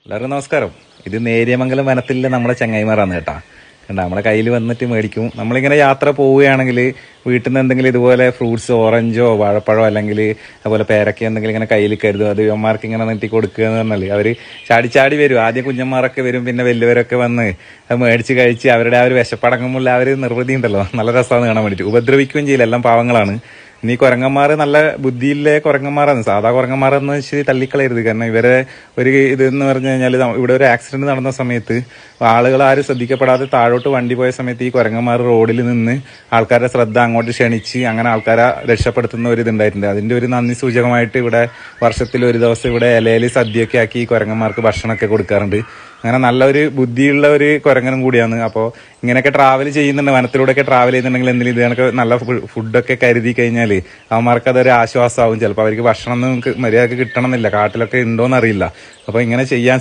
എല്ലാവർക്കും നമസ്കാരം. ഇത് നേര്യമംഗലം വനത്തിലെ നമ്മുടെ ചങ്ങായിമാരാണ് കേട്ടാ. കണ്ട നമ്മുടെ കയ്യിൽ വന്നിട്ട് മേടിക്കും. നമ്മളിങ്ങനെ യാത്ര പോവുകയാണെങ്കിൽ വീട്ടിൽ നിന്ന് എന്തെങ്കിലും ഇതുപോലെ ഫ്രൂട്ട്സ്, ഓറഞ്ചോ വാഴപ്പഴമോ അല്ലെങ്കിൽ അതുപോലെ പേരക്ക എന്തെങ്കിലും ഇങ്ങനെ കയ്യിൽ കരുതും. അത് ഇവന്മാർക്ക് ഇങ്ങനെ നീട്ടി കൊടുക്കുക എന്ന് പറഞ്ഞാൽ അവർ ചാടി ചാടി വരും. ആദ്യം കുഞ്ഞന്മാരൊക്കെ വരും, പിന്നെ വലിയവരൊക്കെ വന്ന് അത് മേടിച്ച് കഴിച്ച് അവരുടെ ആ ഒരു വിശപ്പടങ്ങുമ്പോൾ ആ ഒരു നിർവൃതി ഉണ്ടല്ലോ, നല്ല രസമാണ് കാണാൻ വേണ്ടിയിട്ട്. ഉപദ്രവിക്കുകയും ചെയ്യില്ല, എല്ലാം പാവങ്ങളാണ്. ഇനി കുരങ്ങന്മാർ നല്ല ബുദ്ധിയിലെ കുരങ്ങന്മാരാണ്. സാധാ കുരങ്ങന്മാരെന്ന് വെച്ച് തള്ളിക്കളയരുത്. കാരണം ഇവരെ ഒരു ഇതെന്ന് പറഞ്ഞു കഴിഞ്ഞാൽ ഇവിടെ ഒരു ആക്സിഡന്റ് നടന്ന സമയത്ത് ആളുകൾ ആരും ശ്രദ്ധിക്കപ്പെടാതെ താഴോട്ട് വണ്ടി പോയ സമയത്ത് ഈ കുരങ്ങന്മാർ റോഡിൽ നിന്ന് ആൾക്കാരുടെ ശ്രദ്ധ അങ്ങോട്ട് ക്ഷണിച്ച് അങ്ങനെ ആൾക്കാരെ രക്ഷപ്പെടുത്തുന്ന ഒരു ഇതുണ്ടായിട്ടുണ്ട്. അതിന്റെ ഒരു നന്ദി സൂചകമായിട്ട് ഇവിടെ വർഷത്തിൽ ഒരു ദിവസം ഇവിടെ ഇലയിൽ സദ്യയൊക്കെ ആക്കി ഈ കുരങ്ങന്മാർക്ക് ഭക്ഷണമൊക്കെ കൊടുക്കാറുണ്ട്. അങ്ങനെ നല്ലൊരു ബുദ്ധിയുള്ള ഒരു കുരങ്ങനും കൂടിയാണ്. അപ്പോൾ ഇങ്ങനെയൊക്കെ ട്രാവൽ ചെയ്യുന്നുണ്ട്, വനത്തിലൂടെയൊക്കെ ട്രാവൽ ചെയ്യുന്നുണ്ടെങ്കിൽ എന്തെങ്കിലും ഇത് കണക്ക് നല്ല ഫുഡൊക്കെ കരുതി കഴിഞ്ഞാൽ അവന്മാർക്ക് അതൊരു ആശ്വാസമാവും. ചിലപ്പോൾ അവർക്ക് ഭക്ഷണം ഒന്നും മര്യാദക്ക് കിട്ടണമെന്നില്ല, കാട്ടിലൊക്കെ ഉണ്ടോയെന്നറിയില്ല. അപ്പോൾ ഇങ്ങനെ ചെയ്യാൻ